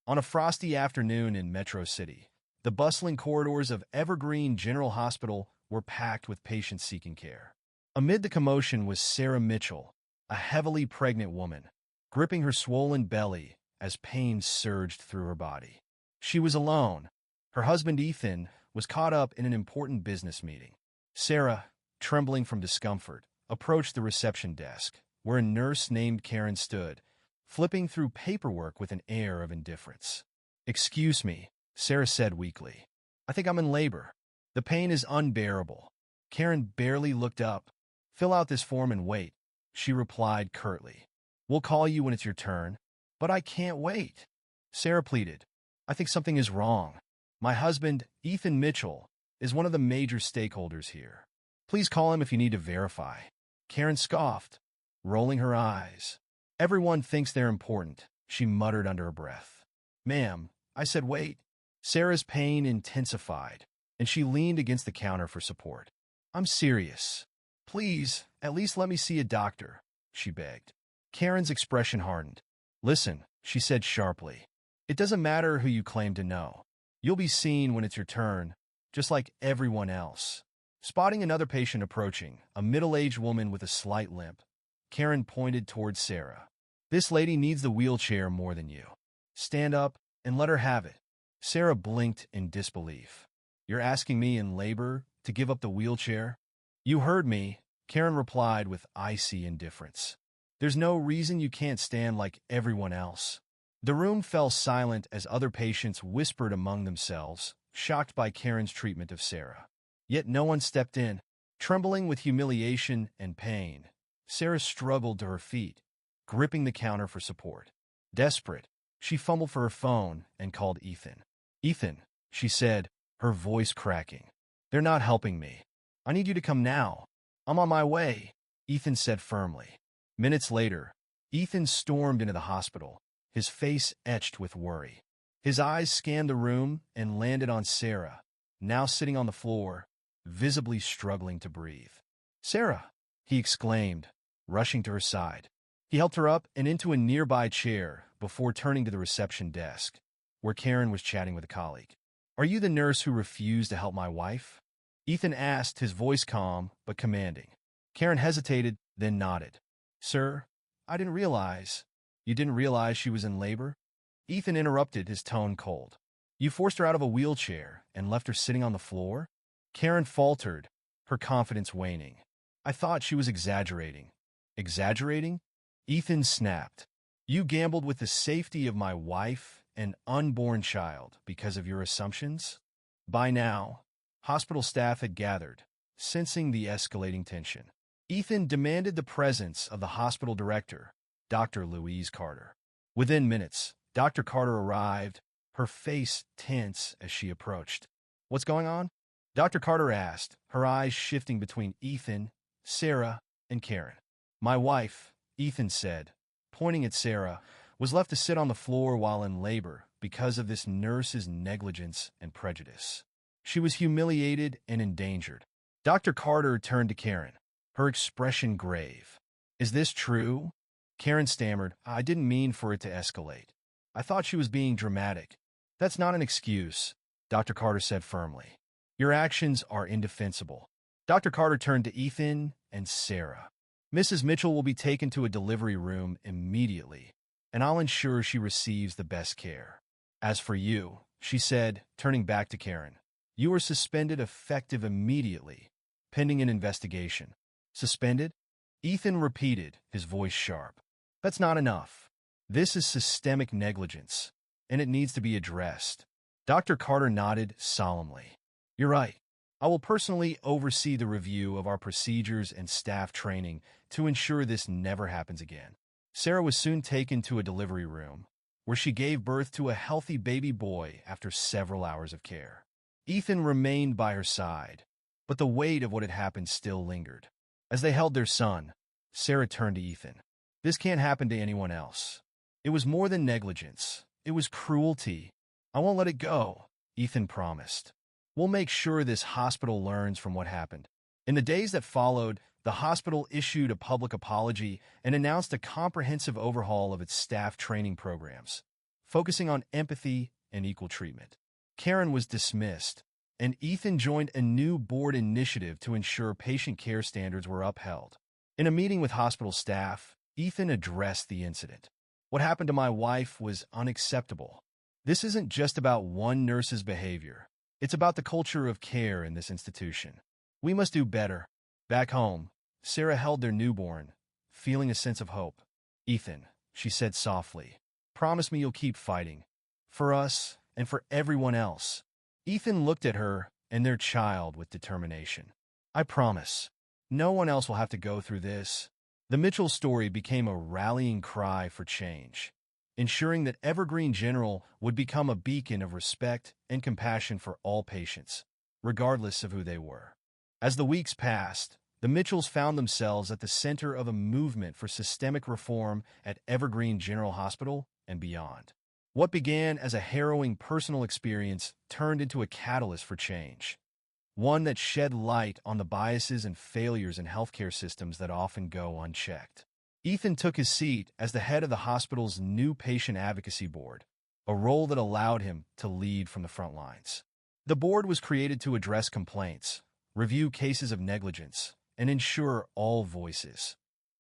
On a frosty afternoon in Metro City, the bustling corridors of Evergreen General Hospital were packed with patients seeking care. Amid the commotion was Sarah Mitchell, a heavily pregnant woman, gripping her swollen belly as pain surged through her body. She was alone. Her husband Ethan was caught up in an important business meeting. Sarah, trembling from discomfort, approached the reception desk, where a nurse named Karen stood, flipping through paperwork with an air of indifference. "Excuse me," Sarah said weakly. "I think I'm in labor. The pain is unbearable." Karen barely looked up. "Fill out this form and wait," she replied curtly. "We'll call you when it's your turn." "But I can't wait," Sarah pleaded. "I think something is wrong. My husband, Ethan Mitchell, is one of the major stakeholders here. Please call him if you need to verify." Karen scoffed, rolling her eyes. "Everyone thinks they're important," she muttered under her breath. "Ma'am, I said wait." Sarah's pain intensified, and she leaned against the counter for support. "I'm serious. Please, at least let me see a doctor," she begged. Karen's expression hardened. "Listen," she said sharply. "It doesn't matter who you claim to know. You'll be seen when it's your turn, just like everyone else." Spotting another patient approaching, a middle-aged woman with a slight limp, Karen pointed towards Sarah. "This lady needs the wheelchair more than you. Stand up and let her have it." Sarah blinked in disbelief. "You're asking me in labor to give up the wheelchair?" "You heard me," Karen replied with icy indifference. "There's no reason you can't stand like everyone else." The room fell silent as other patients whispered among themselves, shocked by Karen's treatment of Sarah. Yet no one stepped in. Trembling with humiliation and pain, Sarah struggled to her feet, gripping the counter for support. Desperate, she fumbled for her phone and called Ethan. "Ethan," she said, her voice cracking. "They're not helping me. I need you to come now." "I'm on my way," Ethan said firmly. Minutes later, Ethan stormed into the hospital, his face etched with worry. His eyes scanned the room and landed on Sarah, now sitting on the floor, visibly struggling to breathe. "Sarah!" he exclaimed, rushing to her side. He helped her up and into a nearby chair before turning to the reception desk, where Karen was chatting with a colleague. "Are you the nurse who refused to help my wife?" Ethan asked, his voice calm but commanding. Karen hesitated, then nodded. "Sir, I didn't realize." "You didn't realize she was in labor?" Ethan interrupted, his tone cold. "You forced her out of a wheelchair and left her sitting on the floor?" Karen faltered, her confidence waning. "I thought she was exaggerating." "Exaggerating?" Ethan snapped. "You gambled with the safety of my wife and unborn child because of your assumptions?" By now, hospital staff had gathered, sensing the escalating tension. Ethan demanded the presence of the hospital director, Dr. Louise Carter. Within minutes, Dr. Carter arrived, her face tense as she approached. "What's going on?" Dr. Carter asked, her eyes shifting between Ethan, Sarah, and Karen. "My wife," Ethan said, pointing at Sarah, "was left to sit on the floor while in labor because of this nurse's negligence and prejudice. She was humiliated and endangered." Dr. Carter turned to Karen, her expression grave. "Is this true?" Karen stammered, "I didn't mean for it to escalate. I thought she was being dramatic." "That's not an excuse," Dr. Carter said firmly. "Your actions are indefensible." Dr. Carter turned to Ethan and Sarah. "Mrs. Mitchell will be taken to a delivery room immediately, and I'll ensure she receives the best care. As for you," she said, turning back to Karen, "you are suspended effective immediately, pending an investigation." "Suspended?" Ethan repeated, his voice sharp. "That's not enough. This is systemic negligence, and it needs to be addressed." Dr. Carter nodded solemnly. "You're right. I will personally oversee the review of our procedures and staff training to ensure this never happens again." Sarah was soon taken to a delivery room, where she gave birth to a healthy baby boy after several hours of care. Ethan remained by her side, but the weight of what had happened still lingered. As they held their son, Sarah turned to Ethan. "This can't happen to anyone else. It was more than negligence. It was cruelty. I won't let it go," Ethan promised. "We'll make sure this hospital learns from what happened." In the days that followed, the hospital issued a public apology and announced a comprehensive overhaul of its staff training programs, focusing on empathy and equal treatment. Karen was dismissed, and Ethan joined a new board initiative to ensure patient care standards were upheld. In a meeting with hospital staff, Ethan addressed the incident. What happened to my wife was unacceptable. This isn't just about one nurse's behavior. It's about the culture of care in this institution. We must do better. Back home, Sarah held their newborn, feeling a sense of hope. Ethan, she said softly, promise me you'll keep fighting. For us and for everyone else. Ethan looked at her and their child with determination. I promise. No one else will have to go through this. The Mitchell story became a rallying cry for change, ensuring that Evergreen General would become a beacon of respect and compassion for all patients, regardless of who they were. As the weeks passed, the Mitchells found themselves at the center of a movement for systemic reform at Evergreen General Hospital and beyond. What began as a harrowing personal experience turned into a catalyst for change, one that shed light on the biases and failures in healthcare systems that often go unchecked. Ethan took his seat as the head of the hospital's new patient advocacy board, a role that allowed him to lead from the front lines. The board was created to address complaints, review cases of negligence, and ensure all voices,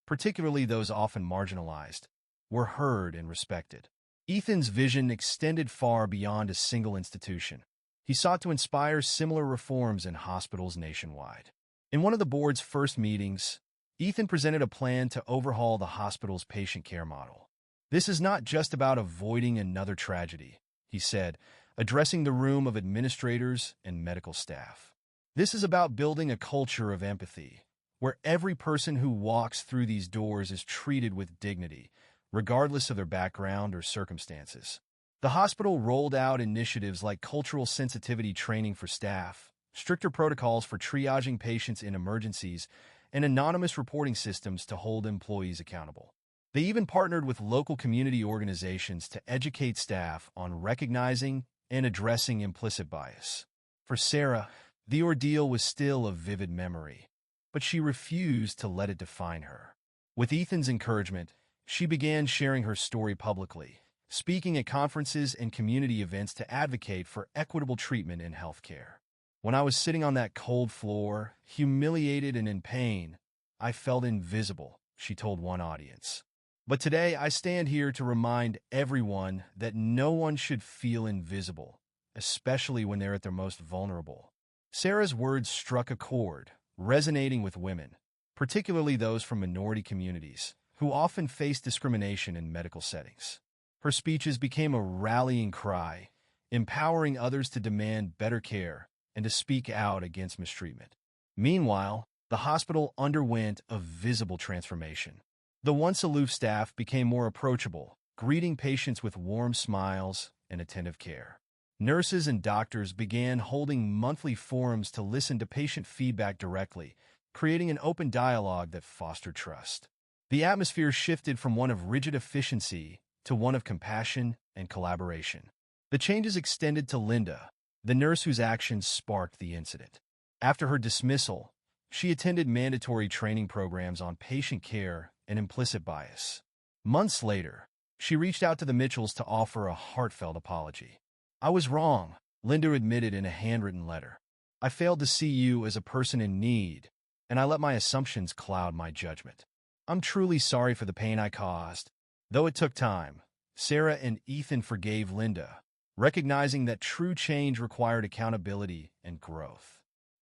particularly those often marginalized, were heard and respected. Ethan's vision extended far beyond a single institution. He sought to inspire similar reforms in hospitals nationwide. In one of the board's first meetings, Ethan presented a plan to overhaul the hospital's patient care model. This is not just about avoiding another tragedy, he said, addressing the room of administrators and medical staff. This is about building a culture of empathy, where every person who walks through these doors is treated with dignity, regardless of their background or circumstances. The hospital rolled out initiatives like cultural sensitivity training for staff, stricter protocols for triaging patients in emergencies, and anonymous reporting systems to hold employees accountable. They even partnered with local community organizations to educate staff on recognizing and addressing implicit bias. For Sarah, the ordeal was still a vivid memory, but she refused to let it define her. With Ethan's encouragement, she began sharing her story publicly, speaking at conferences and community events to advocate for equitable treatment in healthcare. When I was sitting on that cold floor, humiliated and in pain, I felt invisible, she told one audience. But today I stand here to remind everyone that no one should feel invisible, especially when they're at their most vulnerable. Sarah's words struck a chord, resonating with women, particularly those from minority communities, who often face discrimination in medical settings. Her speeches became a rallying cry, empowering others to demand better care and to speak out against mistreatment. Meanwhile, the hospital underwent a visible transformation. The once aloof staff became more approachable, greeting patients with warm smiles and attentive care. Nurses and doctors began holding monthly forums to listen to patient feedback directly, creating an open dialogue that fostered trust. The atmosphere shifted from one of rigid efficiency to one of compassion and collaboration. The changes extended to Linda, the nurse whose actions sparked the incident. After her dismissal, she attended mandatory training programs on patient care and implicit bias. Months later, she reached out to the Mitchells to offer a heartfelt apology. I was wrong, Linda admitted in a handwritten letter. I failed to see you as a person in need, and I let my assumptions cloud my judgment. I'm truly sorry for the pain I caused. Though it took time, Sarah and Ethan forgave Linda, recognizing that true change required accountability and growth.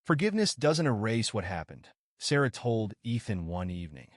Forgiveness doesn't erase what happened, Sarah told Ethan one evening,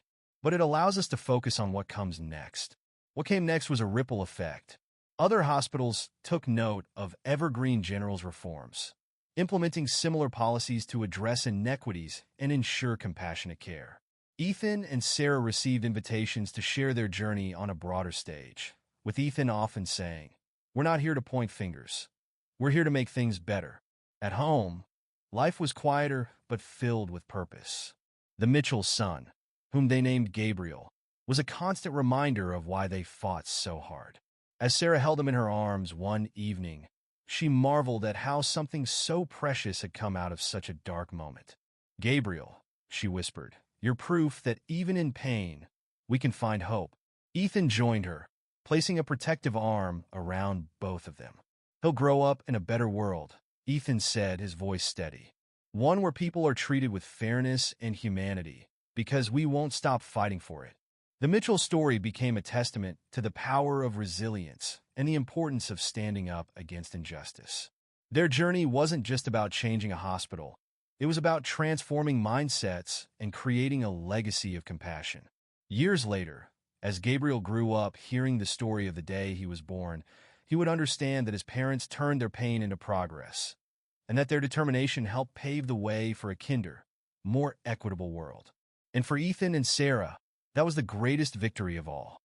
but it allows us to focus on what comes next. What came next was a ripple effect. Other hospitals took note of Evergreen General's reforms, implementing similar policies to address inequities and ensure compassionate care. Ethan and Sarah received invitations to share their journey on a broader stage, with Ethan often saying, "We're not here to point fingers. We're here to make things better." At home, life was quieter but filled with purpose. The Mitchell's son, whom they named Gabriel, was a constant reminder of why they fought so hard. As Sarah held him in her arms one evening, she marveled at how something so precious had come out of such a dark moment. "Gabriel," she whispered, "you're proof that even in pain, we can find hope." Ethan joined her, placing a protective arm around both of them. He'll grow up in a better world, Ethan said, his voice steady. One where people are treated with fairness and humanity, because we won't stop fighting for it. The Mitchell story became a testament to the power of resilience and the importance of standing up against injustice. Their journey wasn't just about changing a hospital. It was about transforming mindsets and creating a legacy of compassion. Years later, as Gabriel grew up hearing the story of the day he was born, he would understand that his parents turned their pain into progress, and that their determination helped pave the way for a kinder, more equitable world. And for Ethan and Sarah, that was the greatest victory of all.